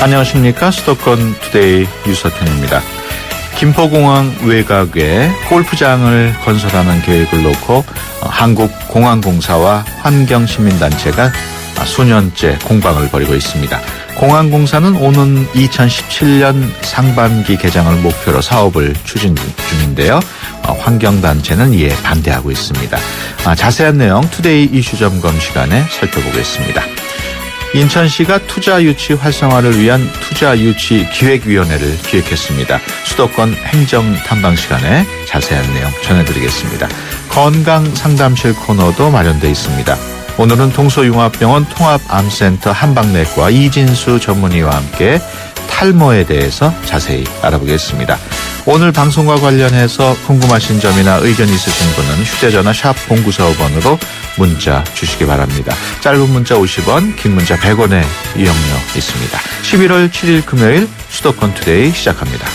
안녕하십니까. 수도권 투데이 유석현입니다. 김포공항 외곽에 골프장을 건설하는 계획을 놓고 한국공항공사와 환경시민단체가 수년째 공방을 벌이고 있습니다. 공항공사는 오는 2017년 상반기 개장을 목표로 사업을 추진 중인데요. 환경단체는 이에 반대하고 있습니다. 자세한 내용 투데이 이슈점검 시간에 살펴보겠습니다. 인천시가 투자유치 활성화를 위한 투자유치기획위원회를 기획했습니다. 수도권 행정탐방 시간에 자세한 내용 전해드리겠습니다. 건강상담실 코너도 마련되어 있습니다. 오늘은 동서융합병원 통합암센터 한방내과 이진수 전문의와 함께 탈모에 대해서 자세히 알아보겠습니다. 오늘 방송과 관련해서 궁금하신 점이나 의견 있으신 분은 휴대전화 샵 0945번으로 문자 주시기 바랍니다. 짧은 문자 50원, 긴 문자 100원의 이용료 있습니다. 11월 7일 금요일 수도권 투데이 시작합니다.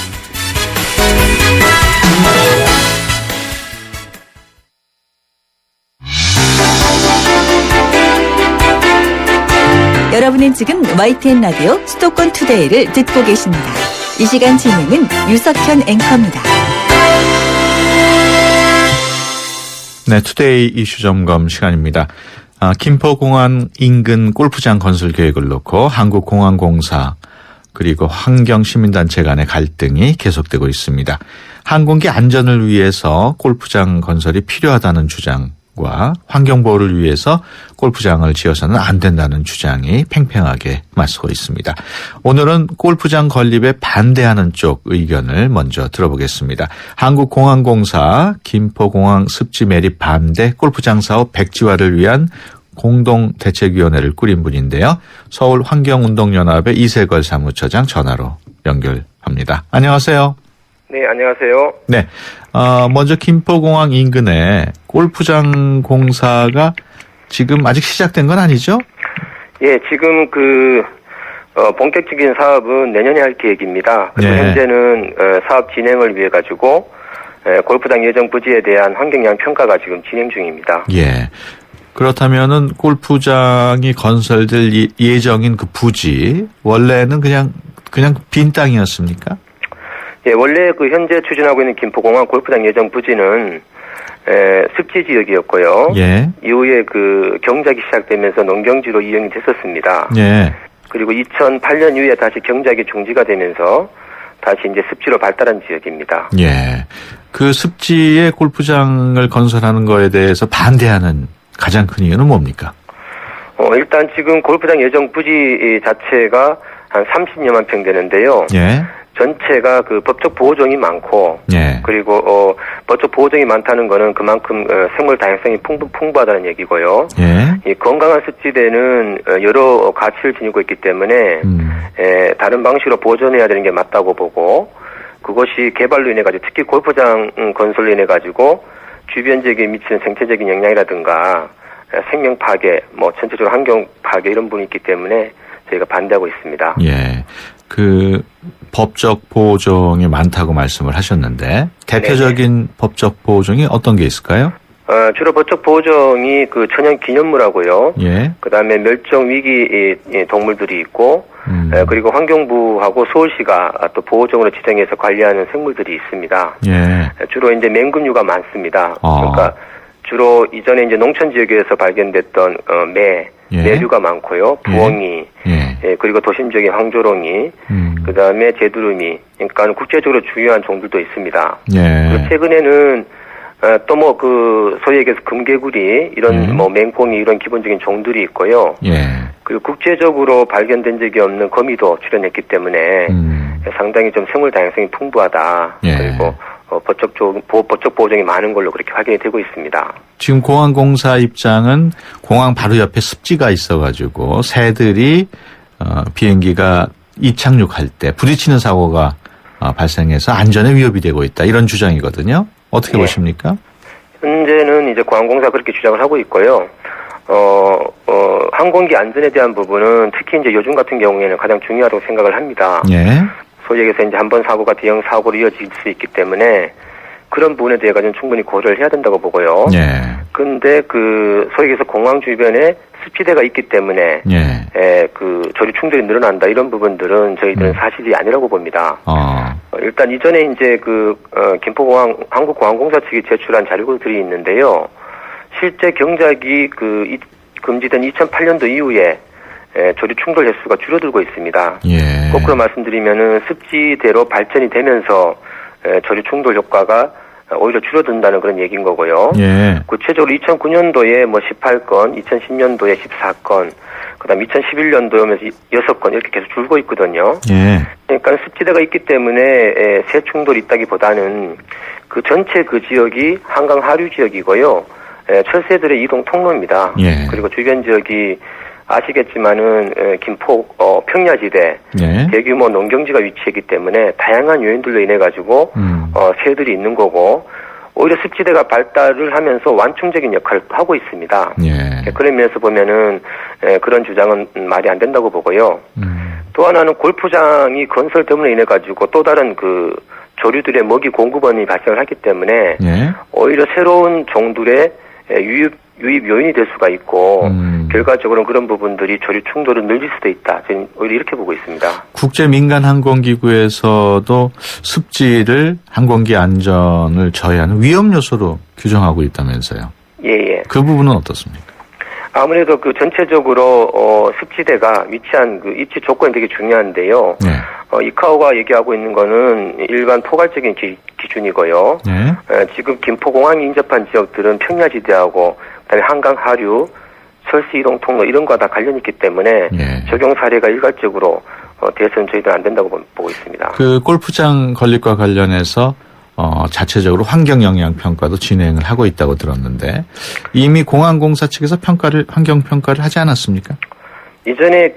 여러분은 지금 YTN 라디오 수도권 투데이를 듣고 계십니다. 이 시간 진행은 유석현 앵커입니다. 네, 투데이 이슈 점검 시간입니다. 김포공항 인근 골프장 건설 계획을 놓고 한국공항공사 그리고 환경시민단체 간의 갈등이 계속되고 있습니다. 항공기 안전을 위해서 골프장 건설이 필요하다는 주장과 환경보호를 위해서 골프장을 지어서는 안 된다는 주장이 팽팽하게 맞서고 있습니다. 오늘은 골프장 건립에 반대하는 쪽 의견을 먼저 들어보겠습니다. 한국공항공사 김포공항 습지 매립 반대 골프장 사업 백지화를 위한 공동대책위원회를 꾸린 분인데요. 서울환경운동연합의 이세걸 사무처장 전화로 연결합니다. 안녕하세요. 네, 안녕하세요. 네, 먼저 김포공항 인근에 골프장 공사가 지금 아직 시작된 건 아니죠? 예, 지금 본격적인 사업은 내년에 할 계획입니다. 네. 현재는 사업 진행을 위해 가지고 골프장 예정 부지에 대한 환경영 평가가 지금 진행 중입니다. 예. 그렇다면은 골프장이 건설될 예정인 그 부지 원래는 그냥 빈 땅이었습니까? 예, 원래 현재 추진하고 있는 김포공항 골프장 예정 부지는 습지 지역이었고요. 예. 이후에 경작이 시작되면서 농경지로 이용이 됐었습니다. 예. 그리고 2008년 이후에 다시 경작이 중지가 되면서 다시 이제 습지로 발달한 지역입니다. 예. 그 습지에 골프장을 건설하는 거에 대해서 반대하는 가장 큰 이유는 뭡니까? 일단 지금 골프장 예정 부지 자체가 한 30여만 평 되는데요. 예. 전체가 법적 보호종이 많고, 예. 그리고 법적 보호종이 많다는 거는 그만큼 생물 다양성이 풍부하다는 얘기고요. 예. 이 건강한 습지대는 여러 가치를 지니고 있기 때문에 다른 방식으로 보존해야 되는 게 맞다고 보고, 그것이 개발로 인해 가지고 특히 골프장 건설로 인해 가지고 주변 지역에 미치는 생태적인 영향이라든가 생명 파괴, 전체적으로 환경 파괴 이런 부분이 있기 때문에 저희가 반대하고 있습니다. 예. 법적 보호종이 많다고 말씀을 하셨는데 대표적인 네네. 법적 보호종이 어떤 게 있을까요? 주로 법적 보호종이 천연 기념물하고요. 예. 그다음에 멸종 위기 동물들이 있고, 그리고 환경부하고 서울시가 또 보호종으로 지정해서 관리하는 생물들이 있습니다. 예. 주로 이제 맹금류가 많습니다. 그러니까 주로 이전에 이제 농촌 지역에서 발견됐던 매류가 많고요. 부엉이, 그리고 도심 지역의 황조롱이, 그다음에 제두루미, 그러니까 국제적으로 중요한 종들도 있습니다. 예. 그리고 최근에는 또 소위 얘기해서 금개구리 이런 맹꽁이 이런 기본적인 종들이 있고요. 예. 그리고 국제적으로 발견된 적이 없는 거미도 출현했기 때문에 상당히 좀 생물 다양성이 풍부하다. 예. 그리고 법적 보호종이 많은 걸로 그렇게 확인이 되고 있습니다. 지금 공항공사 입장은 공항 바로 옆에 습지가 있어가지고 새들이 비행기가 이착륙할 때 부딪히는 사고가 발생해서 안전에 위협이 되고 있다 이런 주장이거든요. 어떻게 보십니까? 현재는 이제 공항공사 그렇게 주장을 하고 있고요. 항공기 안전에 대한 부분은 특히 이제 요즘 같은 경우에는 가장 중요하다고 생각을 합니다. 예. 소위 얘기해서 이제 한 번 사고가 대형 사고로 이어질 수 있기 때문에 그런 부분에 대해 가지고 충분히 고려를 해야 된다고 보고요. 예. 근데 소위 얘기해서 공항 주변에 습지대가 있기 때문에 그 조류 충돌이 늘어난다 이런 부분들은 저희들은 사실이 아니라고 봅니다. 일단 이전에 이제 김포공항 한국공항공사 측이 제출한 자료들이 있는데요. 실제 경작이 금지된 2008년도 이후에 조류 충돌 횟수가 줄어들고 있습니다. 거꾸로 말씀드리면은 습지대로 발전이 되면서 조류 충돌 효과가 오히려 줄어든다는 그런 얘기인 거고요. 구체적으로 2009년도에 18건, 2010년도에 14건, 그다음 2011년도에 오면서 6건 이렇게 계속 줄고 있거든요. 그러니까 습지대가 있기 때문에 새 충돌이 있다기보다는 그 전체 그 지역이 한강 하류 지역이고요. 철새들의 이동 통로입니다. 그리고 주변 지역이 아시겠지만은 김포 평야지대 대규모 농경지가 위치했기 때문에 다양한 요인들로 인해 가지고 새들이 있는 거고 오히려 습지대가 발달을 하면서 완충적인 역할을 하고 있습니다. 그런 면에서 보면은 그런 주장은 말이 안 된다고 보고요. 또 하나는 골프장이 건설됨으로 인해 가지고 또 다른 그 조류들의 먹이 공급원이 발생을 하기 때문에 오히려 새로운 종들의 유입 요인이 될 수가 있고 결과적으로는 그런 부분들이 조류 충돌을 늘릴 수도 있다. 저는 오히려 이렇게 보고 있습니다. 국제 민간 항공기구에서도 습지를 항공기 안전을 저해하는 위험 요소로 규정하고 있다면서요. 그 부분은 어떻습니까? 아무래도 전체적으로 습지대가 위치한 입지 조건이 되게 중요한데요. 이카오가 얘기하고 있는 거는 일반 포괄적인 기준이고요. 지금 김포공항이 인접한 지역들은 평야지대하고 그다음에 한강 하류, 철새 이동 통로 이런 거와 다 관련이 있기 때문에 적용 사례가 일괄적으로 돼서는 저희들은 안 된다고 보고 있습니다. 그 골프장 건립과 관련해서 자체적으로 환경 영향 평가도 진행을 하고 있다고 들었는데 이미 공항공사 측에서 환경 평가를 하지 않았습니까? 이전에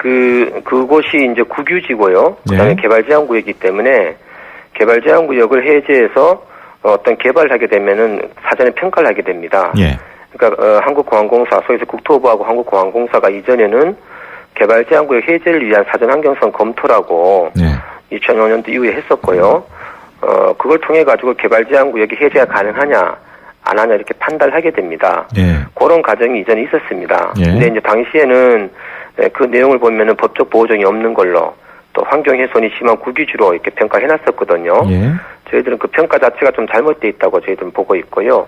그곳이 이제 국유지고요. 그다음에 개발 제한 구역이기 때문에 개발 제한 구역을 해제해서 어떤 개발을 하게 되면은 사전에 평가를 하게 됩니다. 그러니까 한국공항공사, 소위에서 국토부하고 한국공항공사가 이전에는 개발 제한 구역 해제를 위한 사전 환경성 검토라고 2005년도 이후에 했었고요. 그걸 통해 가지고 개발 제한 구역이 해제가 가능하냐 안 하냐 이렇게 판단을 하게 됩니다. 그런 과정이 이전에 있었습니다. 근데 이제 당시에는 그 내용을 보면은 법적 보호종이 없는 걸로 또 환경 훼손이 심한 국유지로 이렇게 평가해 놨었거든요. 저희들은 그 평가 자체가 좀 잘못돼 있다고 저희들은 보고 있고요.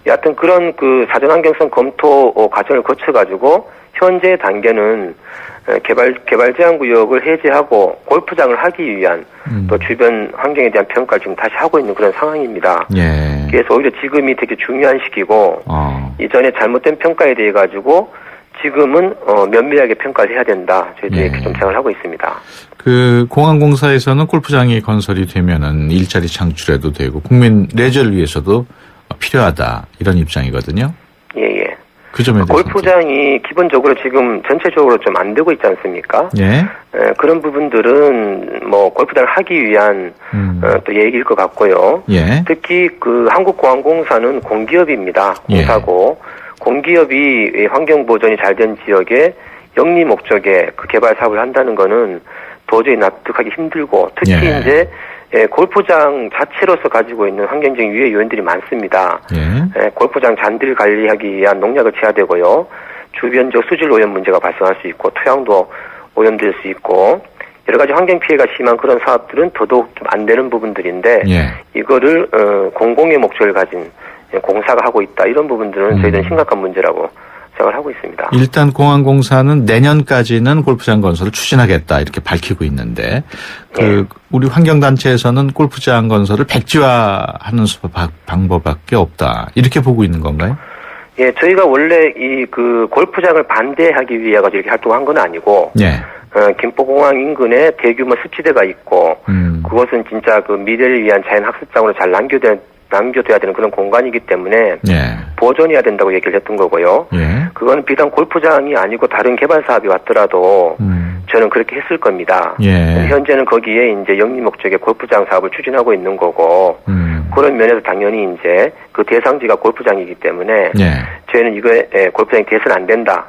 여하튼 그런 사전 환경성 검토 과정을 거쳐 가지고 현재 단계는 개발 제한 구역을 해제하고 골프장을 하기 위한 또 주변 환경에 대한 평가를 지금 다시 하고 있는 그런 상황입니다. 그래서 오히려 지금이 되게 중요한 시기고 이전에 잘못된 평가에 대해 가지고 지금은 면밀하게 평가를 해야 된다. 저희들이 이렇게 좀 생각을 하고 있습니다. 공항공사에서는 골프장이 건설이 되면은 일자리 창출해도 되고 국민 레저를 위해서도 필요하다 이런 입장이거든요. 그 점에 대해서 골프장이 기본적으로 지금 전체적으로 좀 안 되고 있지 않습니까? 그런 부분들은 골프장을 하기 위한 또 얘기일 것 같고요. 특히 한국공항공사는 공기업입니다. 공사고 공기업이 환경 보존이 잘 된 지역에 영리 목적의 개발 사업을 한다는 거는 도저히 납득하기 힘들고 특히 이제 골프장 자체로서 가지고 있는 환경적인 유해 요인들이 많습니다. 골프장 잔디를 관리하기 위한 농약을 쳐야 되고요. 주변적 수질 오염 문제가 발생할 수 있고 토양도 오염될 수 있고 여러 가지 환경 피해가 심한 그런 사업들은 더더욱 좀 안 되는 부분들인데 이거를 공공의 목적을 가진 공사가 하고 있다. 이런 부분들은 저희들은 심각한 문제라고 생각을 하고 있습니다. 일단 공항공사는 내년까지는 골프장 건설을 추진하겠다 이렇게 밝히고 있는데 우리 환경단체에서는 골프장 건설을 백지화하는 방법밖에 없다 이렇게 보고 있는 건가요? 저희가 원래 골프장을 반대하기 위해 가지고 이렇게 활동한 건 아니고 김포공항 인근에 대규모 습지대가 있고 그것은 진짜 미래를 위한 자연학습장으로 잘 남겨둬야 되는 그런 공간이기 때문에 보존해야 된다고 얘기를 했던 거고요. 그건 비단 골프장이 아니고 다른 개발 사업이 왔더라도 저는 그렇게 했을 겁니다. 현재는 거기에 이제 영리 목적의 골프장 사업을 추진하고 있는 거고 그런 면에서 당연히 이제 그 대상지가 골프장이기 때문에 저희는 이거에 골프장이 돼서는 안 된다.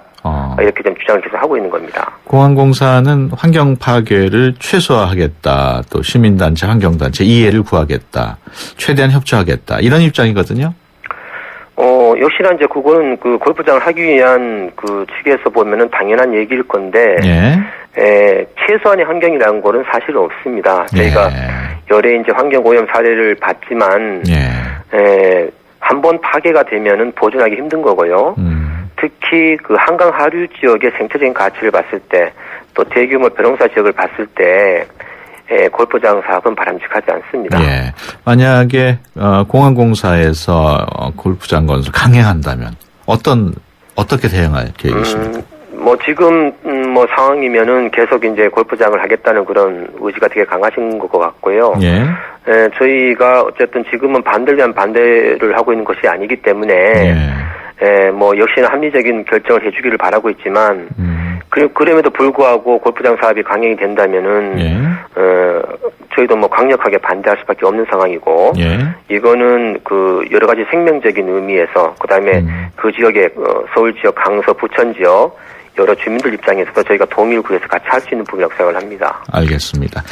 이렇게 좀 주장을 계속 하고 있는 겁니다. 공항공사는 환경 파괴를 최소화하겠다. 또 시민단체, 환경단체 이해를 구하겠다. 최대한 협조하겠다. 이런 입장이거든요. 역시나 이제 그거는 그 골프장을 하기 위한 그 측에서 보면은 당연한 얘기일 건데, 최소한의 환경이라는 거는 사실은 없습니다. 저희가 여러 이제 환경 오염 사례를 봤지만, 한 번 파괴가 되면은 보존하기 힘든 거고요. 특히 그 한강 하류 지역의 생태적인 가치를 봤을 때, 또 대규모 벼롱사 지역을 봤을 때, 골프장 사업은 바람직하지 않습니다. 예. 만약에 공항공사에서 골프장 건설 강행한다면 어떻게 대응할 계획이십니까? 뭐 지금 뭐 상황이면은 계속 이제 골프장을 하겠다는 그런 의지가 되게 강하신 것 같고요. 저희가 어쨌든 지금은 반대를 위한 반대를 하고 있는 것이 아니기 때문에 뭐 역시나 합리적인 결정을 해주기를 바라고 있지만 그럼에도 불구하고 골프장 사업이 강행이 된다면은 저희도 뭐 강력하게 반대할 수밖에 없는 상황이고 이거는 그 여러 가지 생명적인 의미에서 그다음에 그 지역의 서울 지역, 강서, 부천 지역 여러 주민들 입장에서도 저희가 동의를 구해서 같이 할 수 있는 부분이라고 생각을 합니다. 알겠습니다.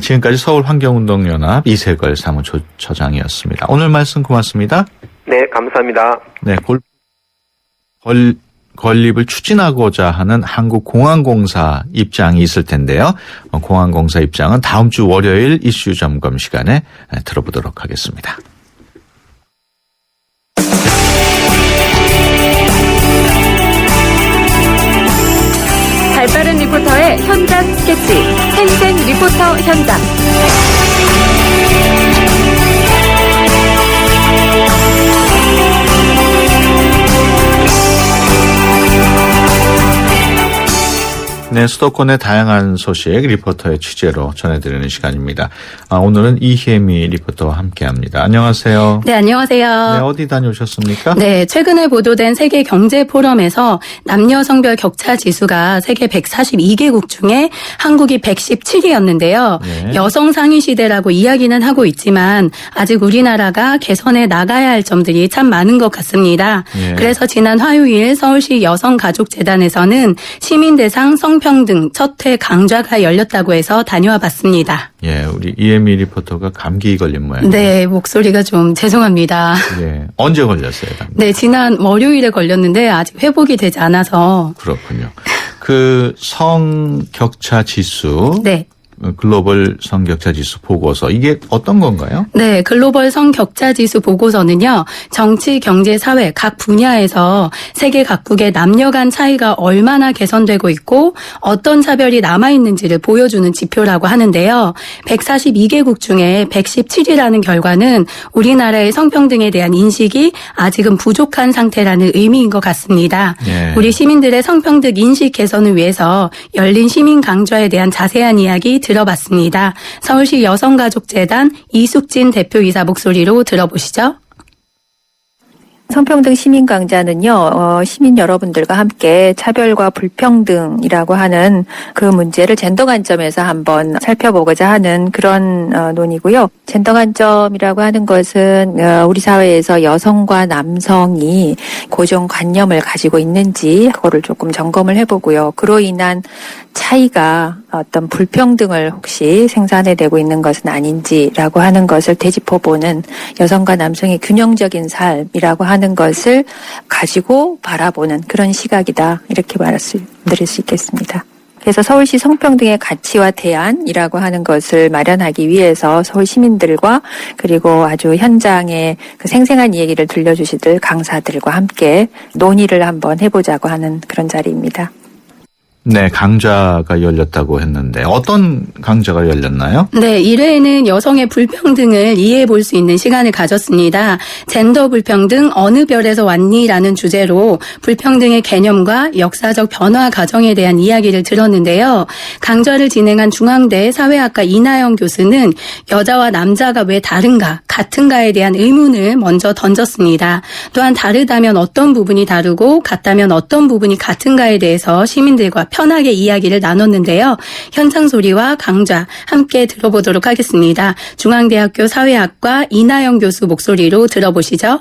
지금까지 서울환경운동연합 이세걸 사무처장이었습니다. 오늘 말씀 고맙습니다. 네, 감사합니다. 네, 건립을 추진하고자 하는 한국공항공사 입장이 있을 텐데요. 공항공사 입장은 다음 주 월요일 이슈 점검 시간에 들어보도록 하겠습니다. 발빠른 리포터의 현장 스케치, 생생 리포터 현장. 네, 수도권의 다양한 소식 리포터의 취재로 전해드리는 시간입니다. 오늘은 이혜미 리포터와 함께합니다. 안녕하세요. 네, 안녕하세요. 네, 어디 다녀오셨습니까? 네, 최근에 보도된 세계 경제 포럼에서 남녀 성별 격차 지수가 세계 142개국 중에 한국이 117위였는데요. 여성 상위 시대라고 이야기는 하고 있지만 아직 우리나라가 개선해 나가야 할 점들이 참 많은 것 같습니다. 그래서 지난 화요일 서울시 여성가족재단에서는 시민 대상 성평등 첫 회 강좌가 열렸다고 해서 다녀와 봤습니다. 예, 우리 이혜미 리포터가 감기 걸린 모양이에요. 네, 목소리가 좀 죄송합니다. 예, 언제 걸렸어요? 감기? 네, 지난 월요일에 걸렸는데 아직 회복이 되지 않아서. 그렇군요. 그 성격차 지수. 네. 글로벌 성격차 지수 보고서 이게 어떤 건가요? 네, 글로벌 성격차 지수 보고서는요. 정치, 경제, 사회 각 분야에서 세계 각국의 남녀 간 차이가 얼마나 개선되고 있고 어떤 차별이 남아 있는지를 보여주는 지표라고 하는데요. 142개국 중에 117위라는 결과는 우리나라의 성평등에 대한 인식이 아직은 부족한 상태라는 의미인 것 같습니다. 우리 시민들의 성평등 인식 개선을 위해서 열린 시민 강좌에 대한 자세한 이야기 들어봤습니다. 서울시 여성가족재단 이숙진 대표이사 목소리로 들어보시죠. 성평등 시민 강좌는요, 시민 여러분들과 함께 차별과 불평등이라고 하는 그 문제를 젠더 관점에서 한번 살펴보고자 하는 그런 논이고요. 젠더 관점이라고 하는 것은 우리 사회에서 여성과 남성이 고정관념을 가지고 있는지 그거를 조금 점검을 해보고요. 그로 인한 차이가 어떤 불평등을 혹시 생산해내고 있는 것은 아닌지라고 하는 것을 되짚어보는 여성과 남성의 균형적인 삶이라고 하는 것을 가지고 바라보는 그런 시각이다. 이렇게 말씀드릴 수 있겠습니다. 그래서 서울시 성평등의 가치와 대안이라고 하는 것을 마련하기 위해서 서울 시민들과 그리고 아주 현장의 그 생생한 이야기를 들려주시들 강사들과 함께 논의를 한번 해보자고 하는 그런 자리입니다. 네, 강좌가 열렸다고 했는데 어떤 강좌가 열렸나요? 네, 1회에는 여성의 불평등을 이해해 볼 수 있는 시간을 가졌습니다. 젠더 불평등 어느 별에서 왔니라는 주제로 불평등의 개념과 역사적 변화 과정에 대한 이야기를 들었는데요. 강좌를 진행한 중앙대 사회학과 이나영 교수는 여자와 남자가 왜 다른가, 같은가에 대한 의문을 먼저 던졌습니다. 또한 다르다면 어떤 부분이 다르고 같다면 어떤 부분이 같은가에 대해서 시민들과 편하게 이야기를 나눴는데요. 현장 소리와 강좌 함께 들어보도록 하겠습니다. 중앙대학교 사회학과 이나영 교수 목소리로 들어보시죠.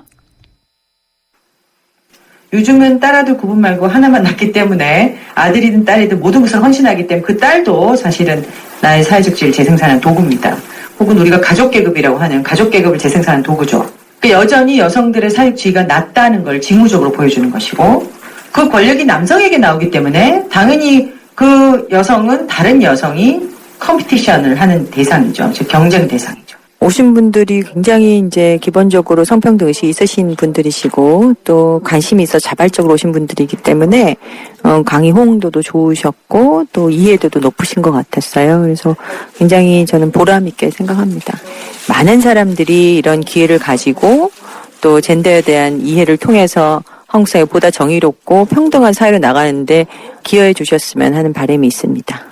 요즘은 딸아들 구분 말고 하나만 낳기 때문에 아들이든 딸이든 모든 것을 헌신하기 때문에 그 딸도 사실은 나의 사회적 지위를 재생산하는 도구입니다. 혹은 우리가 가족계급이라고 하는 가족계급을 재생산하는 도구죠. 여전히 여성들의 사육 지위가 낮다는 걸 징후적으로 보여주는 것이고 그 권력이 남성에게 나오기 때문에 당연히 그 여성은 다른 여성이 컴피티션을 하는 대상이죠. 즉 경쟁 대상이죠. 오신 분들이 굉장히 이제 기본적으로 성평등 의식이 있으신 분들이시고 또 관심이 있어 자발적으로 오신 분들이기 때문에 강의 호응도도 좋으셨고 또 이해도도 높으신 것 같았어요. 그래서 굉장히 저는 보람 있게 생각합니다. 많은 사람들이 이런 기회를 가지고 또 젠더에 대한 이해를 통해서 한국 사회 보다 정의롭고 평등한 사회로 나가는데 기여해 주셨으면 하는 바람이 있습니다.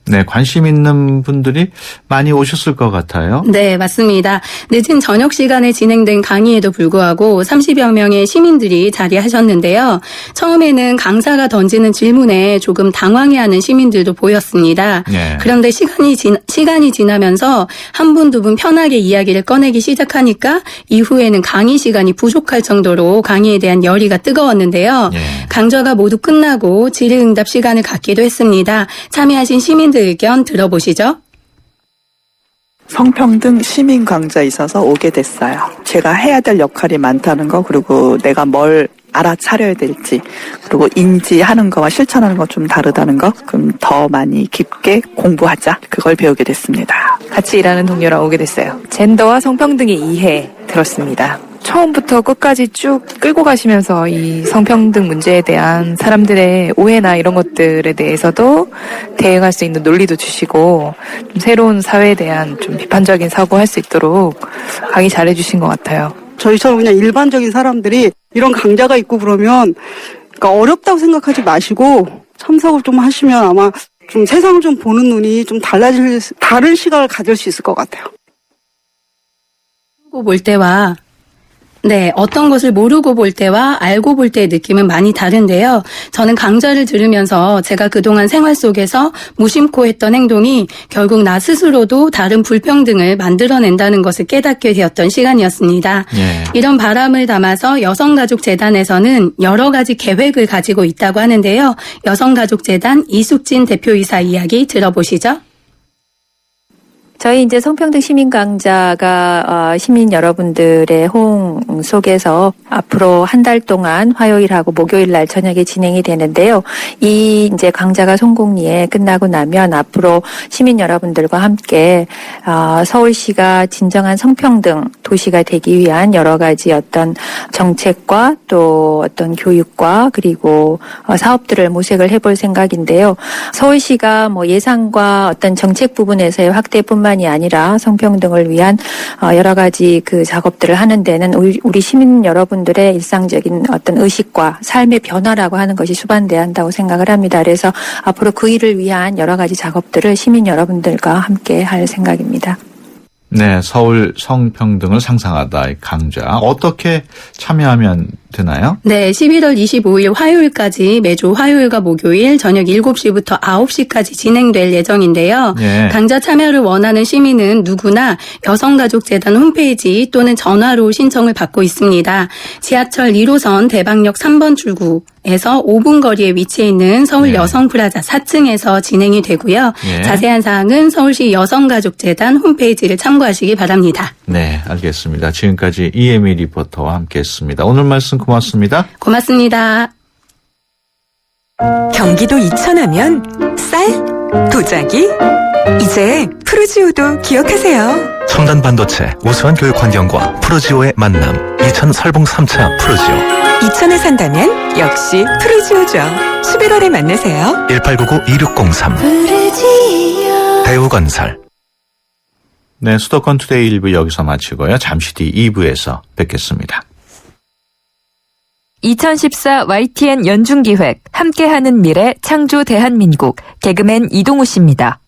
네, 관심 있는 분들이 많이 오셨을 것 같아요. 네, 맞습니다. 늦은 저녁 시간에 진행된 강의에도 불구하고 30여 명의 시민들이 자리하셨는데요. 처음에는 강사가 던지는 질문에 조금 당황해하는 시민들도 보였습니다. 네. 그런데 시간이 지나면서 한 분, 두 분 편하게 이야기를 꺼내기 시작하니까 이후에는 강의 시간이 부족할 정도로 강의에 대한 열의가 뜨거웠는데요. 네. 강좌가 모두 끝나고 질의응답 시간을 갖기도 했습니다. 참여하신 시민들 의견 들어보시죠. 성평등 시민 강좌에 있어서 오게 됐어요. 제가 해야 될 역할이 많다는 거, 그리고 내가 뭘 알아차려야 될지, 그리고 인지하는 거와 실천하는 거 좀 다르다는 거, 그럼 더 많이 깊게 공부하자. 그걸 배우게 됐습니다. 같이 일하는 동료랑 오게 됐어요. 젠더와 성평등의 이해 들었습니다. 처음부터 끝까지 쭉 끌고 가시면서 이 성평등 문제에 대한 사람들의 오해나 이런 것들에 대해서도 대응할 수 있는 논리도 주시고 좀 새로운 사회에 대한 좀 비판적인 사고할 수 있도록 강의 잘해 주신 것 같아요. 저희처럼 그냥 일반적인 사람들이 이런 강좌가 있고 그러면 그러니까 어렵다고 생각하지 마시고 참석을 좀 하시면 아마 좀 세상을 좀 보는 눈이 좀 다른 시각을 가질 수 있을 것 같아요. 볼 때와 어떤 것을 모르고 볼 때와 알고 볼 때의 느낌은 많이 다른데요. 저는 강좌를 들으면서 제가 그동안 생활 속에서 무심코 했던 행동이 결국 나 스스로도 다른 불평등을 만들어낸다는 것을 깨닫게 되었던 시간이었습니다. 예. 이런 바람을 담아서 여성가족재단에서는 여러 가지 계획을 가지고 있다고 하는데요. 여성가족재단 이숙진 대표이사 이야기 들어보시죠. 저희 이제 성평등 시민 강좌가 시민 여러분들의 호응 속에서 앞으로 한 달 동안 화요일하고 목요일 날 저녁에 진행이 되는데요. 이 이제 강좌가 성공리에 끝나고 나면 앞으로 시민 여러분들과 함께 서울시가 진정한 성평등 도시가 되기 위한 여러 가지 어떤 정책과 또 어떤 교육과 그리고 사업들을 모색을 해볼 생각인데요. 서울시가 뭐 예산과 어떤 정책 부분에서의 확대뿐만이 아니라 성평등을 위한 여러 가지 그 작업들을 하는 데는 우리 시민 여러분들의 일상적인 어떤 의식과 삶의 변화라고 하는 것이 수반돼야 한다고 생각을 합니다. 그래서 앞으로 그 일을 위한 여러 가지 작업들을 시민 여러분들과 함께 할 생각입니다. 네, 서울 성평등을 상상하다 이 강좌 어떻게 참여하면 되나요? 네, 11월 25일 화요일까지 매주 화요일과 목요일 저녁 7시부터 9시까지 진행될 예정인데요. 예. 강좌 참여를 원하는 시민은 누구나 여성가족재단 홈페이지 또는 전화로 신청을 받고 있습니다. 지하철 1호선 대방역 3번 출구에서 5분 거리에 위치해 있는 서울 여성프라자 4층에서 진행이 되고요. 자세한 사항은 서울시 여성가족재단 홈페이지를 참고하시기 바랍니다. 네, 알겠습니다. 지금까지 이혜미 리포터와 함께했습니다. 오늘 말씀 고맙습니다. 고맙습니다. 경기도 이천하면 쌀, 도자기, 이제 프루지오도 기억하세요. 첨단 반도체, 우수한 교육 환경과 프루지오의 만남. 이천 설봉 3차 프루지오. 이천에 산다면 역시 프루지오죠. 11월에 만나세요. 1899-2603 프루지오. 대우건설. 네, 수도권 투데이 1부 여기서 마치고요. 잠시 뒤 2부에서 뵙겠습니다. 2014 YTN 연중기획 함께하는 미래 창조 대한민국 개그맨 이동우 씨입니다.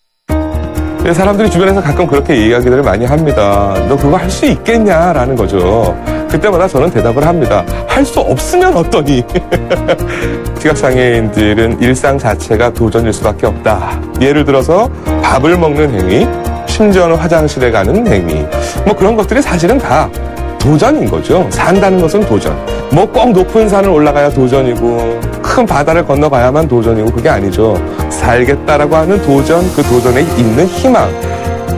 사람들이 주변에서 가끔 그렇게 이야기들을 많이 합니다. 너 그거 할 수 있겠냐라는 거죠. 그때마다 저는 대답을 합니다. 할 수 없으면 어떠니? 시각장애인들은 일상 자체가 도전일 수밖에 없다. 예를 들어서 밥을 먹는 행위, 심지어는 화장실에 가는 행위, 뭐 그런 것들이 사실은 다 도전인 거죠. 산다는 것은 도전. 뭐 꼭 높은 산을 올라가야 도전이고 큰 바다를 건너가야만 도전이고 그게 아니죠. 살겠다라고 하는 도전, 그 도전에 있는 희망.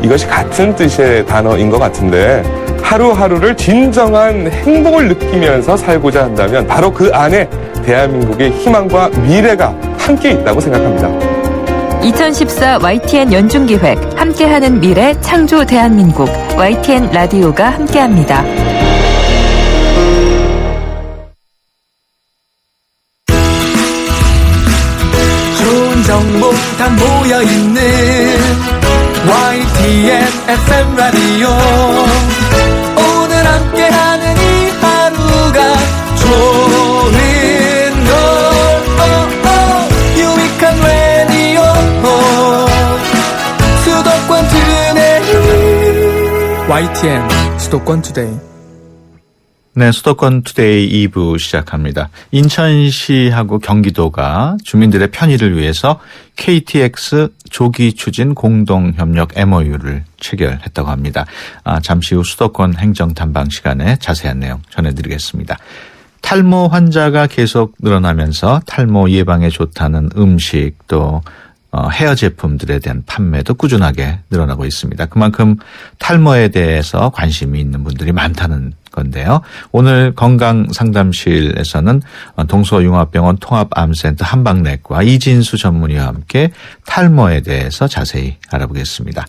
이것이 같은 뜻의 단어인 것 같은데 하루하루를 진정한 행복을 느끼면서 살고자 한다면 바로 그 안에 대한민국의 희망과 미래가 함께 있다고 생각합니다. 2014 YTN 연중기획 함께하는 미래 창조 대한민국 YTN 라디오가 함께합니다. 좋은 정보 다 모여있는 YTN FM 라디오 오늘 함께하는 이 하루가 좋은 걸 유익한 라디오 수도권 투데이 YTN 수도권 투데이 네, 수도권 투데이 2부 시작합니다. 인천시하고 경기도가 주민들의 편의를 위해서 KTX 조기 추진 공동협력 MOU를 체결했다고 합니다. 잠시 후 수도권 행정 탐방 시간에 자세한 내용 전해드리겠습니다. 탈모 환자가 계속 늘어나면서 탈모 예방에 좋다는 음식 또 헤어 제품들에 대한 판매도 꾸준하게 늘어나고 있습니다. 그만큼 탈모에 대해서 관심이 있는 분들이 많다는 건데요. 오늘 건강상담실에서는 동서융합병원 통합암센터 한방내과 이진수 전문의와 함께 탈모에 대해서 자세히 알아보겠습니다.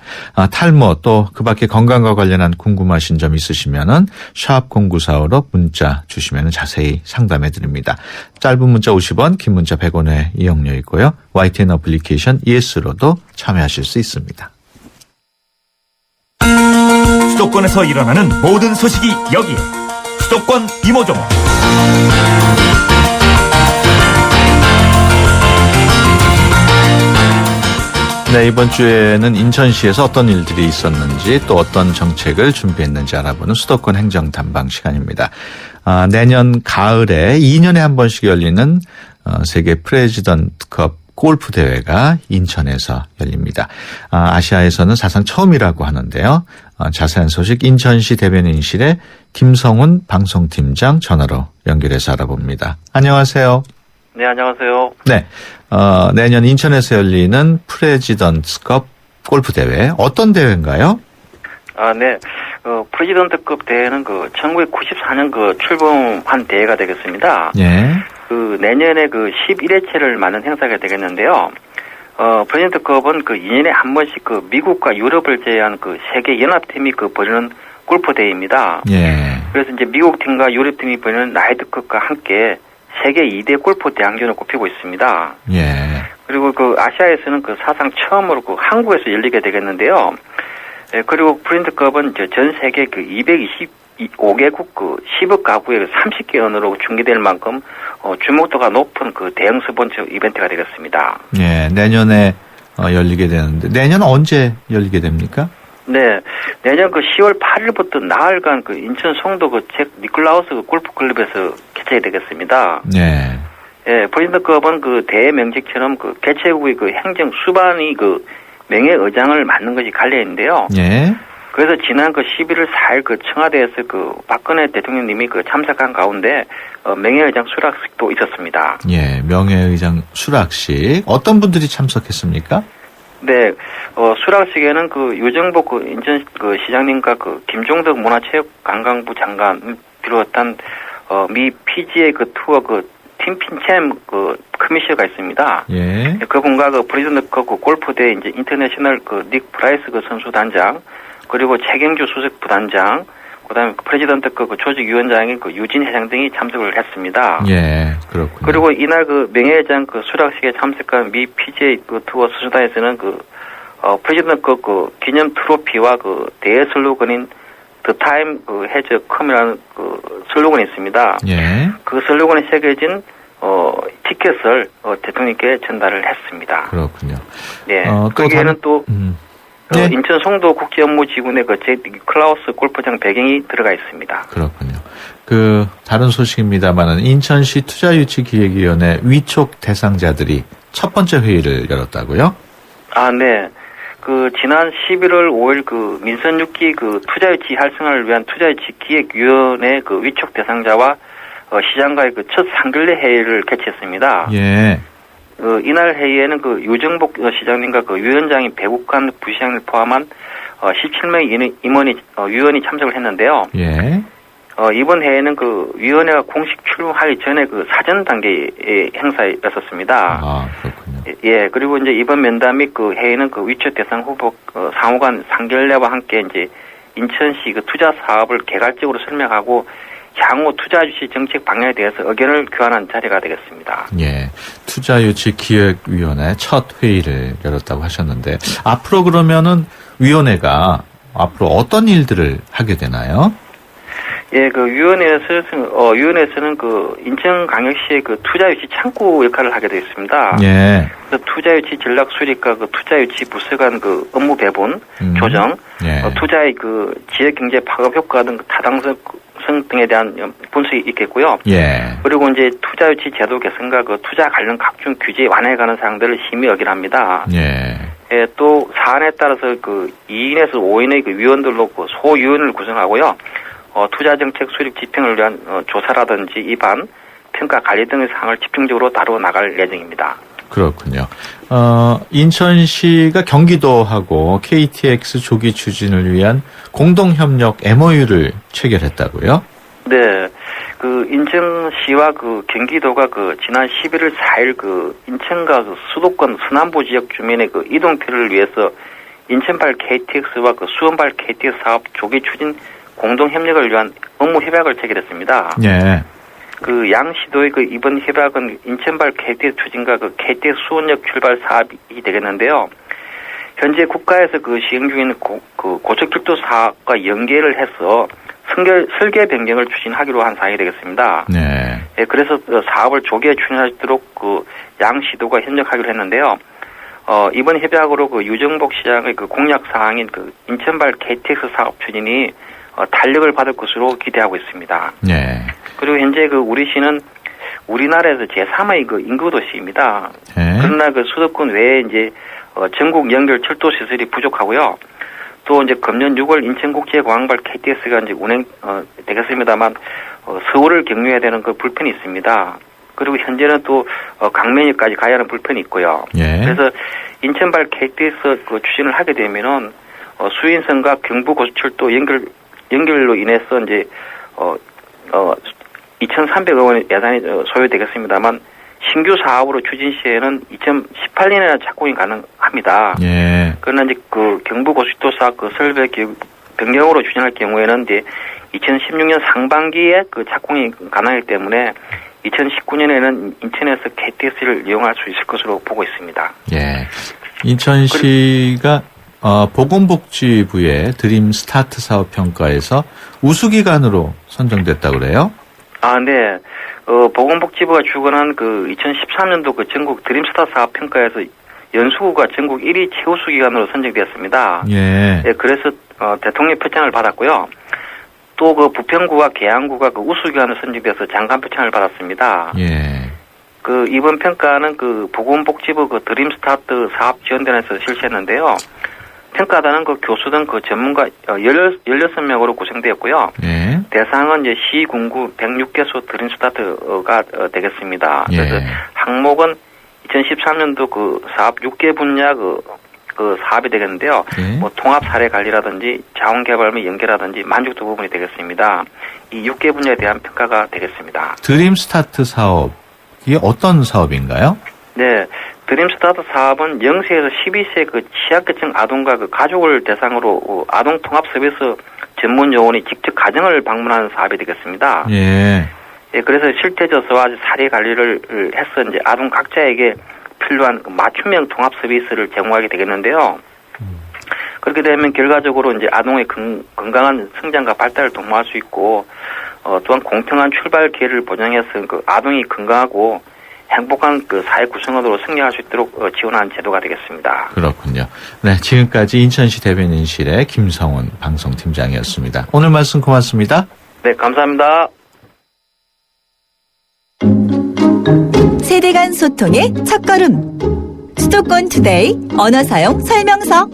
탈모 또 그 밖에 건강과 관련한 궁금하신 점 있으시면은 샵 0945로 문자 주시면 자세히 상담해 드립니다. 짧은 문자 50원, 긴 문자 100원의 이용료 있고요. YTN 어플리케이션 ES로도 참여하실 수 있습니다. 수도권에서 일어나는 모든 소식이 여기에 수도권 이모저모. 네, 이번 주에는 인천시에서 어떤 일들이 있었는지 또 어떤 정책을 준비했는지 알아보는 수도권 행정탐방 시간입니다. 내년 가을에 2년에 한 번씩 열리는 세계 프레지던트컵 골프 대회가 인천에서 열립니다. 아시아에서는 사상 처음이라고 하는데요. 자세한 소식 인천시 대변인실의 김성훈 방송팀장 전화로 연결해서 알아봅니다. 안녕하세요. 네, 안녕하세요. 네, 내년 인천에서 열리는 프레지던트컵 골프 대회 어떤 대회인가요? 네. 프레지던트급 대회는 1994년 출범한 대회가 되겠습니다. 예. 내년에 11회째를 맞는 행사가 되겠는데요. 프레지던트급은 2년에 한 번씩 미국과 유럽을 제외한 세계 연합팀이 벌이는 골프 대회입니다. 예. 그래서 이제 미국 팀과 유럽 팀이 벌이는 라이드컵과 함께 세계 2대 골프 대항전을 꼽히고 있습니다. 예. 그리고 아시아에서는 사상 처음으로 한국에서 열리게 되겠는데요. 그리고 프레지던트컵은 전 세계 225개국 10억 가구의 30개 언어로 중계될 만큼 주목도가 높은 대형 스포츠 이벤트가 되겠습니다. 예, 내년에 열리게 되는데 내년 언제 열리게 됩니까? 네, 내년 10월 8일부터 나흘간 인천 송도 잭 니콜라우스 골프클럽에서 개최가 되겠습니다. 네. 예, 프레지던트컵은 대회 명칭처럼 개최국의 행정 수반이 명예의장을 맡는 것이 갈려있는데요. 예. 그래서 지난 11월 4일 청와대에서 박근혜 대통령님이 참석한 가운데 명예의장 수락식도 있었습니다. 예, 명예의장 수락식 어떤 분들이 참석했습니까? 네, 수락식에는 유정복 인천 시장님과 김종덕 문화체육관광부 장관 비롯한 미 PGA 투어 팀 커미셔가 있습니다. 예. 그분과 프레지던트컵 골프대회 이제 인터내셔널 닉 프라이스 선수 단장 그리고 최경주 수석 부단장 그다음에 프레지던트컵 조직위원장인 유진 회장 등이 참석을 했습니다. 예, 그렇군요. 그리고 이날 명예회장 수락식에 참석한 미 PGA 투어 선수단에서는 프레지던트컵 기념 트로피와 대회 슬로건인 The Time has Come이라는 슬로건이 있습니다. 예. 그 슬로건에 새겨진 티켓을 대통령께 전달을 했습니다. 그렇군요. 네. 거기에는 또 네. 인천 송도 국제업무지구내 잭 니콜라우스 골프장 배경이 들어가 있습니다. 그렇군요. 다른 소식입니다만은 인천시 투자유치기획위원회 위촉 대상자들이 첫 번째 회의를 열었다고요? 네. 지난 11월 5일 민선 6기 투자유치 활성화를 위한 투자유치 기획위원회 위촉 대상자와 시장과의 첫 상견례 회의를 개최했습니다. 예. 이날 회의에는 유정복 시장님과 위원장인 배국환 부시장을 포함한 17명의 위원이 참석을 했는데요. 예. 이번 회에는 그 위원회가 공식 출범하기 전에 그 사전 단계의 행사였었습니다. 아, 그렇군요. 예, 그리고 이제 이번 면담 및 그 회의는 그 위촉 대상 후보 상호간 상견례와 함께 이제 인천시 그 투자 사업을 개괄적으로 설명하고 향후 투자 유치 정책 방향에 대해서 의견을 교환한 자리가 되겠습니다. 예. 투자유치기획위원회 첫 회의를 열었다고 하셨는데 앞으로 그러면은 위원회가 앞으로 어떤 일들을 하게 되나요? 예, 그 위원회에서는 그 인천광역시의 그 투자유치 창구 역할을 하게 되어 있습니다. 예. 그 투자유치 전략 수립과 그 투자유치 부서 간 그 업무 배분, 조정, 예. 투자의 그 지역 경제 파급 효과 등 타당성 등에 대한 분석이 있겠고요. 예. 그리고 이제 투자유치 제도 개선과 그 투자 관련 각종 규제 완화에 관한 사항들을 심의 의결합니다. 예. 예, 또 사안에 따라서 그 2인에서 5인의 그 위원들로 그 소위원을 구성하고요. 투자 정책 수립 집행을 위한 조사라든지 입안, 평가 관리 등의 사항을 집중적으로 다루어 나갈 예정입니다. 그렇군요. 인천시가 경기도하고 KTX 조기 추진을 위한 공동협력 MOU를 체결했다고요? 네. 그 인천시와 그 경기도가 그 지난 11월 4일 그 인천과 그 수도권 서남부 지역 주민의 그 이동표를 위해서 인천발 KTX와 그 수원발 KTX 사업 조기 추진 공동협력을 위한 업무 협약을 체결했습니다. 예. 그 양 시도의 그 이번 협약은 인천발 KTX 추진과 그 KTX 수원역 출발 사업이 되겠는데요. 현재 국가에서 그 시행 중인 그 고속철도 사업과 연계를 해서 설계 변경을 추진하기로 한 사항이 되겠습니다. 네. 예, 그래서 사업을 조기에 추진할 수 있도록 그 양 시도가 협력하기로 했는데요. 이번 협약으로 그 유정복 시장의 그 공약 사항인 그 인천발 KTX 사업 추진이 탄력을 받을 것으로 기대하고 있습니다. 네. 그리고 현재 그 우리 시는 우리나라에서 제3의 그 인구 도시입니다. 네. 그러나 그 수도권 외에 이제 전국 연결 철도 시설이 부족하고요. 또 이제 금년 6월 인천국제공항발 KTX가 이제 운행 되겠습니다만 서울을 경유해야 되는 그 불편이 있습니다. 그리고 현재는 또 강명역까지 가야 하는 불편이 있고요. 예. 그래서 인천발 KTX 그 추진을 하게 되면은 수인선과 경부고속철도 연결로 인해서 이제 2,300억 원의 예산이 소요되겠습니다만 신규 사업으로 추진 시에는 2018년에나 착공이 가능합니다. 예. 그러나 이제 그 경부고속도로 사업 그 설계 변경으로 추진할 경우에는 이제 2016년 상반기에 그 착공이 가능하기 때문에 2019년에는 인천에서 KTX를 이용할 수 있을 것으로 보고 있습니다. 예. 인천시가 보건복지부의 드림 스타트 사업 평가에서 우수기관으로 선정됐다고 그래요? 아, 네. 보건복지부가 주관한 그 2013년도 그 전국 드림 스타트 사업 평가에서 연수구가 전국 1위 최우수 기관으로 선정되었습니다. 예. 예, 그래서 대통령 표창을 받았고요. 또 그 부평구와 계양구가 그 우수 기관으로 선정돼서 장관 표창을 받았습니다. 예. 그 이번 평가는 그 보건복지부 그 드림 스타트 사업 지원단에서 실시했는데요. 평가단은 그 교수 등 그 전문가 16명으로 구성되었고요. 예. 대상은 이제 시, 군구 106개소 드림 스타트가 되겠습니다. 예. 그래서 항목은 2013년도 그 사업 6개 분야 그 사업이 되겠는데요. 예. 뭐 통합 사례 관리라든지 자원 개발 및 연계라든지 만족도 부분이 되겠습니다. 이 6개 분야에 대한 평가가 되겠습니다. 드림 스타트 사업 이게 어떤 사업인가요? 네. 드림 스타트 사업은 0세에서 12세 그 취약계층 아동과 그 가족을 대상으로 아동 통합 서비스 전문 요원이 직접 가정을 방문하는 사업이 되겠습니다. 예. 예, 그래서 실태 조사와 사례 관리를 해서 이제 아동 각자에게 필요한 맞춤형 통합 서비스를 제공하게 되겠는데요. 그렇게 되면 결과적으로 이제 아동의 건강한 성장과 발달을 도모할 수 있고, 또한 공평한 출발 기회를 보장해서 그 아동이 건강하고 행복한 그 사회 구성원으로 승리할 수 있도록 지원하는 제도가 되겠습니다. 그렇군요. 네, 지금까지 인천시 대변인실의 김성훈 방송팀장이었습니다. 오늘 말씀 고맙습니다. 네, 감사합니다. 세대 간 소통의 첫걸음. 수도권 투데이 언어 사용 설명서.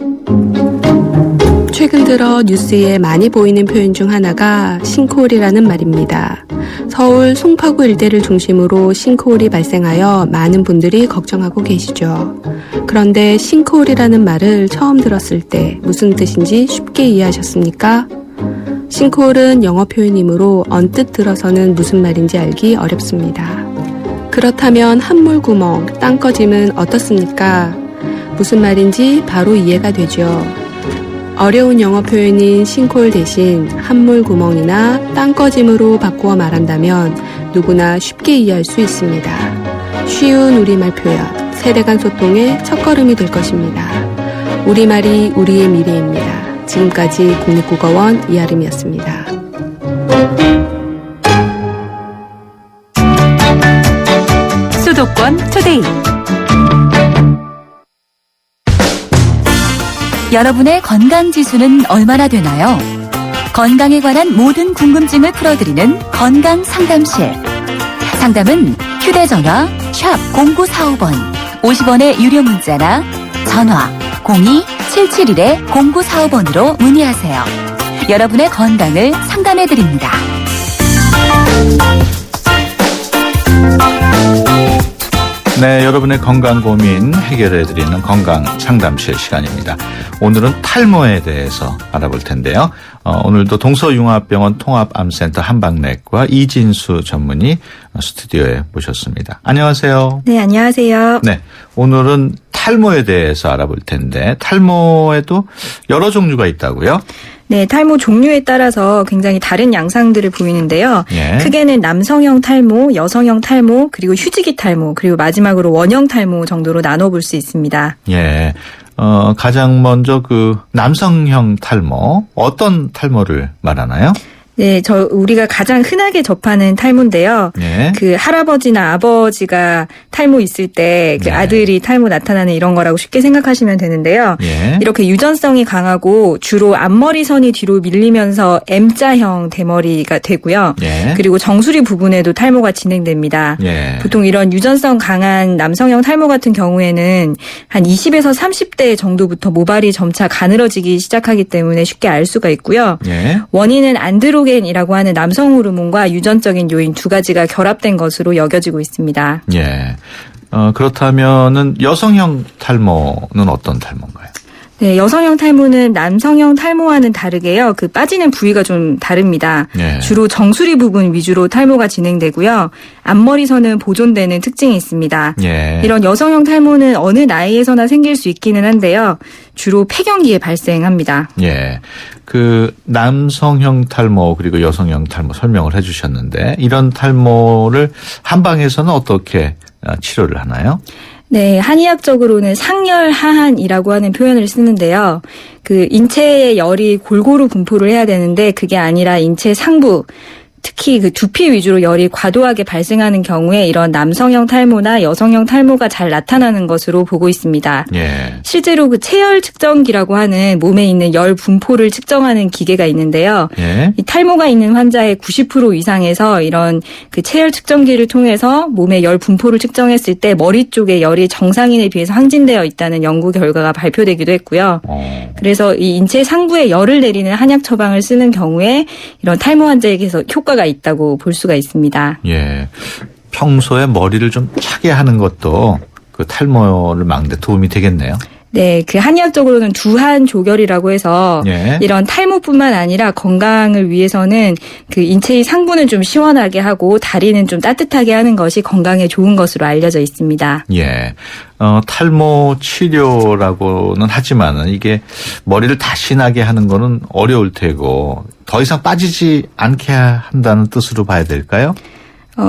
최근 들어 뉴스에 많이 보이는 표현 중 하나가 싱크홀이라는 말입니다. 서울 송파구 일대를 중심으로 싱크홀이 발생하여 많은 분들이 걱정하고 계시죠. 그런데 싱크홀이라는 말을 처음 들었을 때 무슨 뜻인지 쉽게 이해하셨습니까? 싱크홀은 영어 표현이므로 언뜻 들어서는 무슨 말인지 알기 어렵습니다. 그렇다면 한물구멍, 땅꺼짐은 어떻습니까? 무슨 말인지 바로 이해가 되죠. 어려운 영어 표현인 싱크홀 대신 한물구멍이나 땅꺼짐으로 바꾸어 말한다면 누구나 쉽게 이해할 수 있습니다. 쉬운 우리말 표현, 세대 간 소통의 첫걸음이 될 것입니다. 우리말이 우리의 미래입니다. 지금까지 국립국어원 이아름이었습니다. 수도권 투데이. 여러분의 건강 지수는 얼마나 되나요? 건강에 관한 모든 궁금증을 풀어드리는 건강 상담실. 상담은 휴대전화 샵 0945번 50원의 유료 문자나 전화 02-771-0945번으로 문의하세요. 여러분의 건강을 상담해드립니다. 네, 여러분의 건강 고민 해결해드리는 건강 상담실 시간입니다. 오늘은 탈모에 대해서 알아볼 텐데요. 오늘도 동서융합병원 통합암센터 한방내과 이진수 전문의 스튜디오에 모셨습니다. 안녕하세요. 네, 안녕하세요. 네, 오늘은 탈모에 대해서 알아볼 텐데 탈모에도 여러 종류가 있다고요? 네, 탈모 종류에 따라서 굉장히 다른 양상들을 보이는데요. 예. 크게는 남성형 탈모, 여성형 탈모, 그리고 휴지기 탈모, 그리고 마지막으로 원형 탈모 정도로 나눠볼 수 있습니다. 예. 가장 먼저 그 남성형 탈모, 어떤 탈모를 말하나요? 네, 우리가 가장 흔하게 접하는 탈모인데요. 예. 그 할아버지나 아버지가 탈모 있을 때 그 네. 아들이 탈모 나타나는 이런 거라고 쉽게 생각하시면 되는데요. 예. 이렇게 유전성이 강하고 주로 앞머리선이 뒤로 밀리면서 M자형 대머리가 되고요. 예. 그리고 정수리 부분에도 탈모가 진행됩니다. 예. 보통 이런 유전성 강한 남성형 탈모 같은 경우에는 한 20에서 30대 정도부터 모발이 점차 가늘어지기 시작하기 때문에 쉽게 알 수가 있고요. 예. 원인은 안드로겐이라고 하는 남성 호르몬과 유전적인 요인 두 가지가 결합된 것으로 여겨지고 있습니다. 예. 그렇다면은 여성형 탈모는 어떤 탈모인가요? 네, 여성형 탈모는 남성형 탈모와는 다르게요. 그 빠지는 부위가 좀 다릅니다. 예. 주로 정수리 부분 위주로 탈모가 진행되고요. 앞머리선은 보존되는 특징이 있습니다. 예. 이런 여성형 탈모는 어느 나이에서나 생길 수 있기는 한데요. 주로 폐경기에 발생합니다. 예. 그 남성형 탈모 그리고 여성형 탈모 설명을 해 주셨는데 이런 탈모를 한방에서는 어떻게 치료를 하나요? 네, 한의학적으로는 상열하한이라고 하는 표현을 쓰는데요. 그 인체의 열이 골고루 분포를 해야 되는데 그게 아니라 인체 상부, 특히 그 두피 위주로 열이 과도하게 발생하는 경우에 이런 남성형 탈모나 여성형 탈모가 잘 나타나는 것으로 보고 있습니다. 예. 실제로 그 체열 측정기라고 하는 몸에 있는 열 분포를 측정하는 기계가 있는데요. 예. 이 탈모가 있는 환자의 90% 이상에서 이런 그 체열 측정기를 통해서 몸의 열 분포를 측정했을 때 머리 쪽에 열이 정상인에 비해서 항진되어 있다는 연구 결과가 발표되기도 했고요. 그래서 이 인체 상부에 열을 내리는 한약 처방을 쓰는 경우에 이런 탈모 환자에게서 효과가 있다고 볼 수가 있습니다. 예. 평소에 머리를 좀 차게 하는 것도 그 탈모를 막는 데 도움이 되겠네요. 네, 그 한의학적으로는 두한 조결이라고 해서 예. 이런 탈모뿐만 아니라 건강을 위해서는 그 인체의 상부는 좀 시원하게 하고 다리는 좀 따뜻하게 하는 것이 건강에 좋은 것으로 알려져 있습니다. 예. 탈모 치료라고는 하지만은 이게 머리를 다시 나게 하는 거는 어려울 테고 더 이상 빠지지 않게 한다는 뜻으로 봐야 될까요?